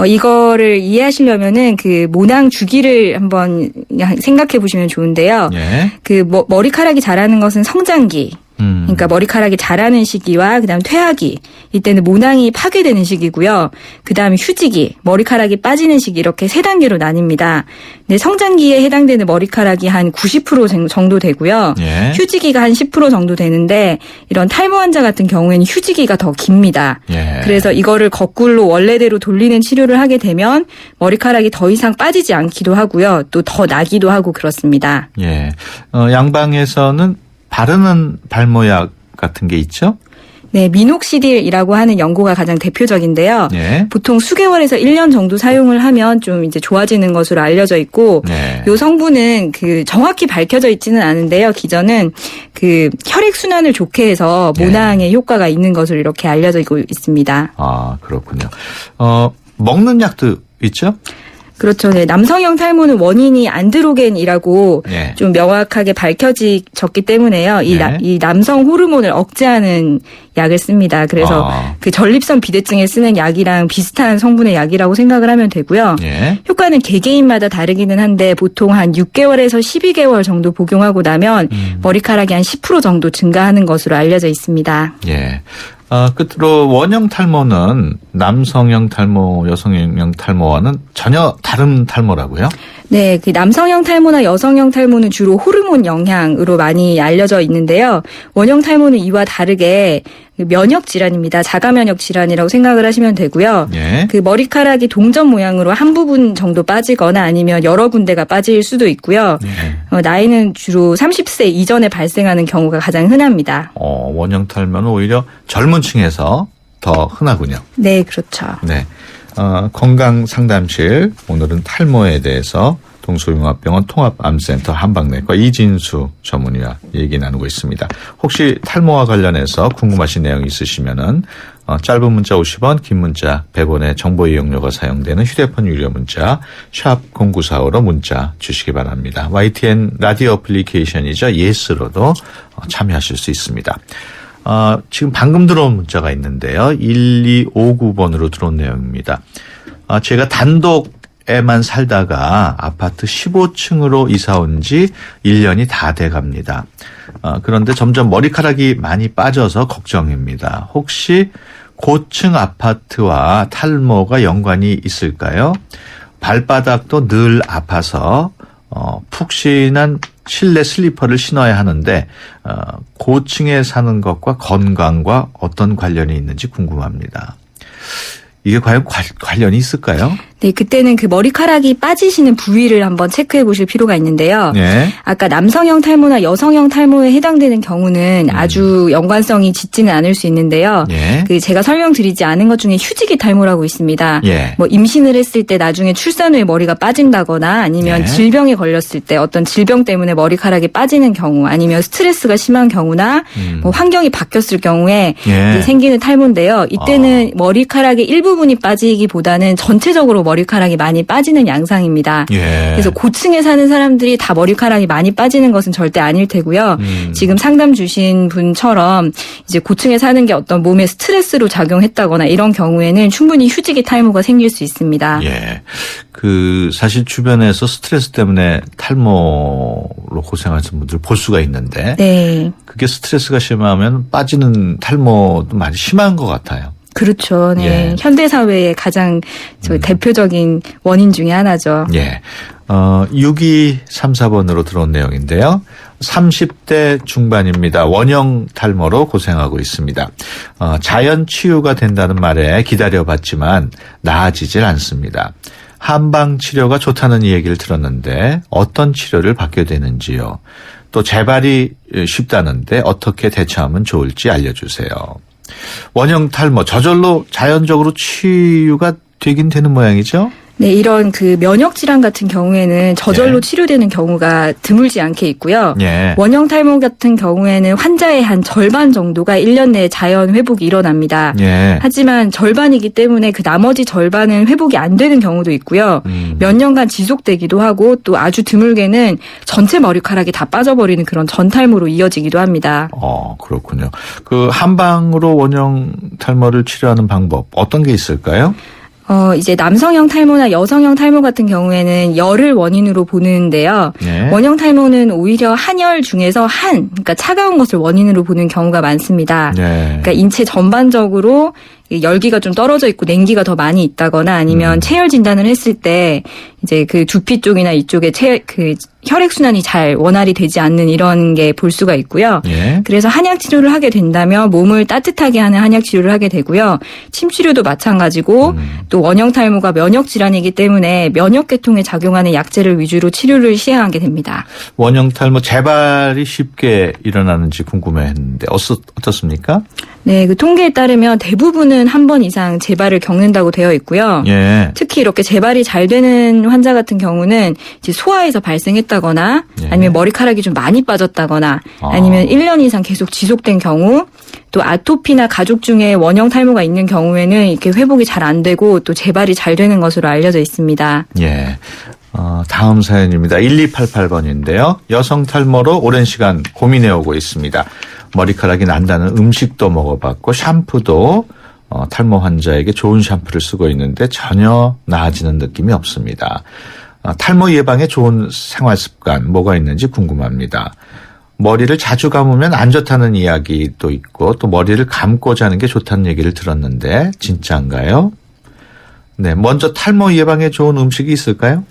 이거를 이해하시려면은 그 모낭 주기를 한번 생각해 보시면 좋은데요. 예. 그 머리카락이 자라는 것은 성장기. 그러니까 머리카락이 자라는 시기와 그다음 퇴화기, 이때는 모낭이 파괴되는 시기고요. 그다음에 휴지기, 머리카락이 빠지는 시기, 이렇게 세 단계로 나뉩니다. 근데 성장기에 해당되는 머리카락이 한 90% 정도 되고요. 예. 휴지기가 한 10% 정도 되는데 이런 탈모 환자 같은 경우에는 휴지기가 더 깁니다. 예. 그래서 이거를 거꾸로 원래대로 돌리는 치료를 하게 되면 머리카락이 더 이상 빠지지 않기도 하고요. 또 더 나기도 하고 그렇습니다. 예. 양방에서는 바르는 발모약 같은 게 있죠? 네, 미녹시딜이라고 하는 연고가 가장 대표적인데요. 예. 보통 수개월에서 1년 정도 사용을 하면 좀 이제 좋아지는 것으로 알려져 있고, 네. 요 성분은 그 정확히 밝혀져 있지는 않은데요. 기존은 그 혈액 순환을 좋게 해서 모낭에 효과가 있는 것으로 이렇게 알려지고 있습니다. 아, 그렇군요. 먹는 약도 있죠? 그렇죠. 네. 남성형 탈모는 원인이 안드로겐이라고 네. 좀 명확하게 밝혀졌기 때문에요. 네. 이 남성 호르몬을 억제하는 약을 씁니다. 그래서 그 전립선 비대증에 쓰는 약이랑 비슷한 성분의 약이라고 생각을 하면 되고요. 예. 효과는 개개인마다 다르기는 한데 보통 한 6개월에서 12개월 정도 복용하고 나면 머리카락이 한 10% 정도 증가하는 것으로 알려져 있습니다. 예. 끝으로 원형 탈모는 남성형 탈모, 여성형 탈모와는 전혀 다른 탈모라고요? 네, 그 남성형 탈모나 여성형 탈모는 주로 호르몬 영향으로 많이 알려져 있는데요. 원형 탈모는 이와 다르게 면역 질환입니다. 자가 면역 질환이라고 생각을 하시면 되고요. 예. 그 머리카락이 동전 모양으로 한 부분 정도 빠지거나 아니면 여러 군데가 빠질 수도 있고요. 예. 나이는 주로 30세 이전에 발생하는 경우가 가장 흔합니다. 원형 탈모는 오히려 젊은 층에서 더 흔하군요. 네, 그렇죠. 네. 건강상담실 오늘은 탈모에 대해서 동서융합병원 통합암센터 한방내과 이진수 전문의와 얘기 나누고 있습니다. 혹시 탈모와 관련해서 궁금하신 내용 있으시면은 짧은 문자 50원, 긴 문자 100원의 정보 이용료가 사용되는 휴대폰 유료 문자 샵 0945로 문자 주시기 바랍니다. YTN 라디오 어플리케이션이죠. 예스로도 참여하실 수 있습니다. 지금 방금 들어온 문자가 있는데요. 1259번으로 들어온 내용입니다. 제가 단독에만 살다가 아파트 15층으로 이사 온 지 1년이 다 돼 갑니다. 그런데 점점 머리카락이 많이 빠져서 걱정입니다. 혹시 고층 아파트와 탈모가 연관이 있을까요? 발바닥도 늘 아파서 푹신한 실내 슬리퍼를 신어야 하는데 고층에 사는 것과 건강과 어떤 관련이 있는지 궁금합니다. 이게 과연 관련이 있을까요? 네, 그때는 그 머리카락이 빠지시는 부위를 한번 체크해 보실 필요가 있는데요. 네. 아까 남성형 탈모나 여성형 탈모에 해당되는 경우는 아주 연관성이 짙지는 않을 수 있는데요. 예. 그 제가 설명드리지 않은 것 중에 휴지기 탈모라고 있습니다. 예. 뭐 임신을 했을 때 나중에 출산 후에 머리가 빠진다거나 아니면 예. 질병에 걸렸을 때 어떤 질병 때문에 머리카락이 빠지는 경우 아니면 스트레스가 심한 경우나 뭐 환경이 바뀌었을 경우에 예. 이제 생기는 탈모인데요. 이때는 머리카락의 일부분이 빠지기보다는 전체적으로 머리카락이 많이 빠지는 양상입니다. 예. 그래서 고층에 사는 사람들이 다 머리카락이 많이 빠지는 것은 절대 아닐 테고요. 지금 상담 주신 분처럼 이제 고층에 사는 게 어떤 몸에 스트레스로 작용했다거나 이런 경우에는 충분히 휴지기 탈모가 생길 수 있습니다. 예. 사실 주변에서 스트레스 때문에 탈모로 고생하시는 분들 볼 수가 있는데. 네. 그게 스트레스가 심하면 빠지는 탈모도 많이 심한 것 같아요. 그렇죠. 네. 예. 현대 사회의 가장 대표적인 원인 중에 하나죠. 예. 6234번으로 들어온 내용인데요. 30대 중반입니다. 원형 탈모로 고생하고 있습니다. 자연 치유가 된다는 말에 기다려봤지만 나아지질 않습니다. 한방 치료가 좋다는 얘기를 들었는데 어떤 치료를 받게 되는지요. 또 재발이 쉽다는데 어떻게 대처하면 좋을지 알려주세요. 원형 탈모 저절로 자연적으로 치유가 되긴 되는 모양이죠? 네, 이런 그 면역 질환 같은 경우에는 저절로 예. 치료되는 경우가 드물지 않게 있고요. 예. 원형 탈모 같은 경우에는 환자의 한 절반 정도가 1년 내에 자연 회복이 일어납니다. 예. 하지만 절반이기 때문에 그 나머지 절반은 회복이 안 되는 경우도 있고요. 몇 년간 지속되기도 하고 또 아주 드물게는 전체 머리카락이 다 빠져버리는 그런 전탈모로 이어지기도 합니다. 그렇군요. 한방으로 원형 탈모를 치료하는 방법 어떤 게 있을까요? 이제 남성형 탈모나 여성형 탈모 같은 경우에는 열을 원인으로 보는데요. 네. 원형 탈모는 오히려 한열 중에서 그러니까 차가운 것을 원인으로 보는 경우가 많습니다. 네. 그러니까 인체 전반적으로 열기가 좀 떨어져 있고 냉기가 더 많이 있다거나 아니면 체열 진단을 했을 때 이제 그 두피 쪽이나 이쪽에 그 혈액순환이 잘 원활히 되지 않는 이런 게 볼 수가 있고요. 예. 그래서 한약 치료를 하게 된다면 몸을 따뜻하게 하는 한약 치료를 하게 되고요. 침 치료도 마찬가지고 또 원형 탈모가 면역 질환이기 때문에 면역 계통에 작용하는 약제를 위주로 치료를 시행하게 됩니다. 원형 탈모 재발이 쉽게 일어나는지 궁금했는데 어떻습니까? 네, 그 통계에 따르면 대부분은 한 번 이상 재발을 겪는다고 되어 있고요. 예. 특히 이렇게 재발이 잘 되는 환자 같은 경우는 이제 소아에서 발생했다거나 예. 아니면 머리카락이 좀 많이 빠졌다거나 아니면 1년 이상 계속 지속된 경우 또 아토피나 가족 중에 원형 탈모가 있는 경우에는 이렇게 회복이 잘 안 되고 또 재발이 잘 되는 것으로 알려져 있습니다. 예. 다음 사연입니다. 1288번인데요. 여성 탈모로 오랜 시간 고민해오고 있습니다. 머리카락이 난다는 음식도 먹어봤고 샴푸도 탈모 환자에게 좋은 샴푸를 쓰고 있는데 전혀 나아지는 느낌이 없습니다. 탈모 예방에 좋은 생활 습관 뭐가 있는지 궁금합니다. 머리를 자주 감으면 안 좋다는 이야기도 있고 또 머리를 감고 자는 게 좋다는 얘기를 들었는데 진짜인가요? 네, 먼저 탈모 예방에 좋은 음식이 있을까요?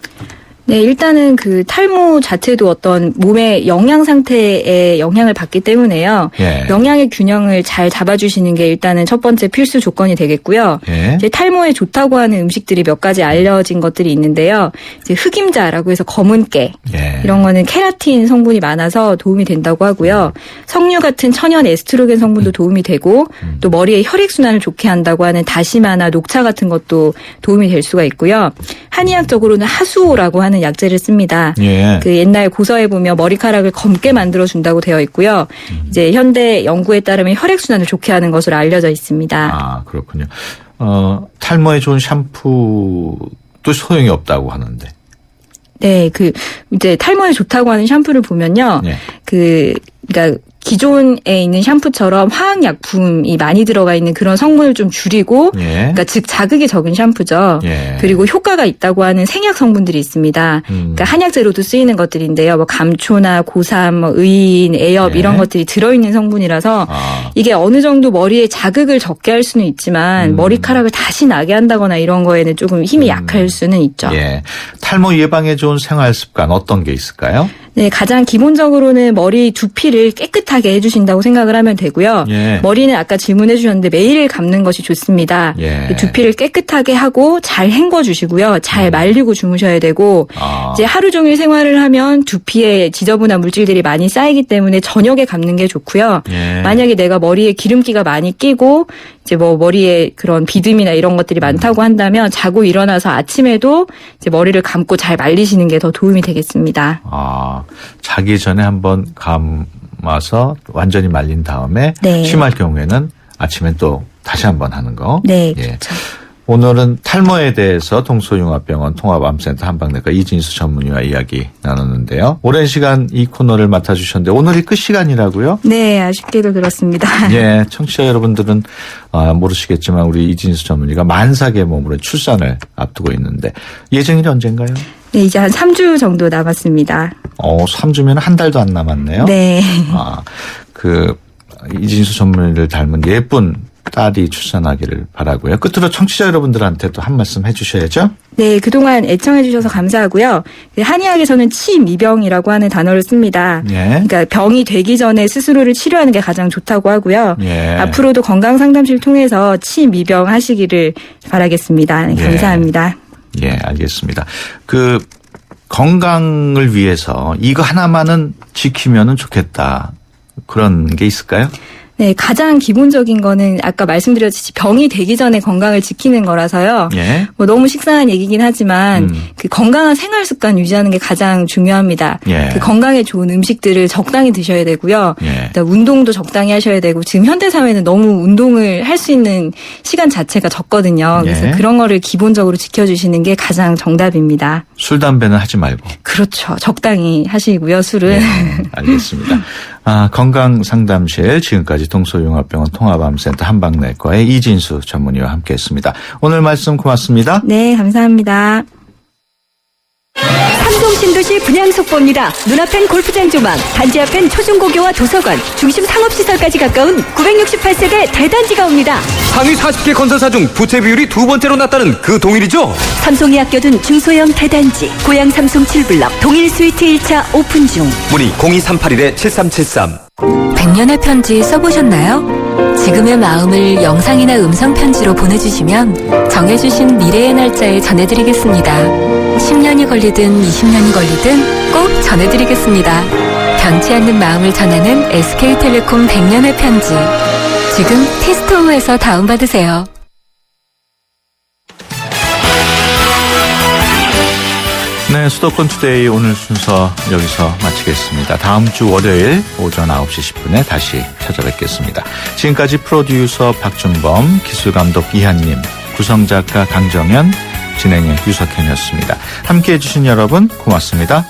네, 일단은 그 탈모 자체도 어떤 몸의 영양 상태에 영향을 받기 때문에요. 예. 영양의 균형을 잘 잡아주시는 게 일단은 첫 번째 필수 조건이 되겠고요. 예. 이제 탈모에 좋다고 하는 음식들이 몇 가지 알려진 것들이 있는데요. 이제 흑임자라고 해서 검은 깨 예. 이런 거는 케라틴 성분이 많아서 도움이 된다고 하고요. 석류 같은 천연 에스트로겐 성분도 도움이 되고 또 머리의 혈액 순환을 좋게 한다고 하는 다시마나 녹차 같은 것도 도움이 될 수가 있고요. 한의학적으로는 하수오라고 하는 약재를 씁니다. 예. 그 옛날 고서에 보면 머리카락을 검게 만들어 준다고 되어 있고요. 이제 현대 연구에 따르면 혈액 순환을 좋게 하는 것으로 알려져 있습니다. 아, 그렇군요. 탈모에 좋은 샴푸도 소용이 없다고 하는데. 네, 그 이제 탈모에 좋다고 하는 샴푸를 보면요. 예. 그러니까 기존에 있는 샴푸처럼 화학약품이 많이 들어가 있는 그런 성분을 좀 줄이고, 예. 그러니까 즉 자극이 적은 샴푸죠. 예. 그리고 효과가 있다고 하는 생약 성분들이 있습니다. 그러니까 한약재로도 쓰이는 것들인데요. 뭐 감초나 고삼, 뭐 의인, 애엽 예. 이런 것들이 들어있는 성분이라서 이게 어느 정도 머리에 자극을 적게 할 수는 있지만 머리카락을 다시 나게 한다거나 이런 거에는 조금 힘이 약할 수는 있죠. 예. 탈모 예방에 좋은 생활 습관 어떤 게 있을까요? 네, 가장 기본적으로는 머리 두피를 깨끗하게 해주신다고 생각을 하면 되고요. 예. 머리는 아까 질문해 주셨는데 매일 감는 것이 좋습니다. 예. 두피를 깨끗하게 하고 잘 헹궈 주시고요. 잘 말리고 주무셔야 되고 이제 하루 종일 생활을 하면 두피에 지저분한 물질들이 많이 쌓이기 때문에 저녁에 감는 게 좋고요. 예. 만약에 내가 머리에 기름기가 많이 끼고 이제 뭐 머리에 그런 비듬이나 이런 것들이 많다고 한다면 자고 일어나서 아침에도 이제 머리를 감고 잘 말리시는 게 더 도움이 되겠습니다. 자기 전에 한번 감아서 완전히 말린 다음에 네. 심할 경우에는 아침에 또 다시 한번 하는 거. 네, 예. 그렇죠. 오늘은 탈모에 대해서 동서융합병원 통합암센터 한방내과 이진수 전문의와 이야기 나눴는데요. 오랜 시간 이 코너를 맡아주셨는데 오늘이 끝 시간이라고요? 네, 아쉽게도 그렇습니다. 예, 청취자 여러분들은 모르시겠지만 우리 이진수 전문의가 만삭의 몸으로 출산을 앞두고 있는데 예정일이 언젠가요? 네, 이제 한 3주 정도 남았습니다. 3주면 한 달도 안 남았네요. 네. 이진수 전문의를 닮은 예쁜 딸이 출산하기를 바라고요. 끝으로 청취자 여러분들한테 또 한 말씀 해주셔야죠. 네, 그동안 애청해 주셔서 감사하고요. 한의학에서는 치미병이라고 하는 단어를 씁니다. 예. 그러니까 병이 되기 전에 스스로를 치료하는 게 가장 좋다고 하고요. 예. 앞으로도 건강상담실 통해서 치미병 하시기를 바라겠습니다. 네, 감사합니다. 예, 알겠습니다. 건강을 위해서 이거 하나만은 지키면은 좋겠다. 그런 게 있을까요? 네, 가장 기본적인 거는 아까 말씀드렸듯이 병이 되기 전에 건강을 지키는 거라서요. 예. 뭐 너무 식상한 얘기긴 하지만 그 건강한 생활 습관 유지하는 게 가장 중요합니다. 예. 그 건강에 좋은 음식들을 적당히 드셔야 되고요. 예. 그다음 운동도 적당히 하셔야 되고 지금 현대 사회는 너무 운동을 할 수 있는 시간 자체가 적거든요. 그래서 예. 그런 거를 기본적으로 지켜주시는 게 가장 정답입니다. 술, 담배는 하지 말고. 그렇죠. 적당히 하시고요. 술은. 예, 알겠습니다. 건강상담실 지금까지 동서융합병원 통합암센터 한방내과의 이진수 전문의와 함께했습니다. 오늘 말씀 고맙습니다. 네, 감사합니다. 새로운 신도시 분양 속보입니다. 눈앞엔 골프장 조망, 단지 앞엔 초중고교와 도서관, 중심 상업시설까지 가까운 968세대 대단지가 옵니다. 상위 40개 건설사 중 부채 비율이 두 번째로 낮다는 그 동일이죠? 삼성이 아껴둔 중소형 대단지, 고양 삼성 7블럭 동일 스위트 1차 오픈 중. 문의 02381-7373. 100년의 편지 써보셨나요? 지금의 마음을 영상이나 음성 편지로 보내주시면 정해주신 미래의 날짜에 전해드리겠습니다. 10년이 걸리든 20년이 걸리든 꼭 전해드리겠습니다. 변치 않는 마음을 전하는 SK텔레콤 100년의 편지. 지금 티스토어에서 다운받으세요. 네, 수도권 투데이 오늘 순서 여기서 마치겠습니다. 다음 주 월요일 오전 9시 10분에 다시 찾아뵙겠습니다. 지금까지 프로듀서 박준범, 기술감독 이한님, 구성작가 강정현, 진행의 유석현이었습니다. 함께해 주신 여러분 고맙습니다.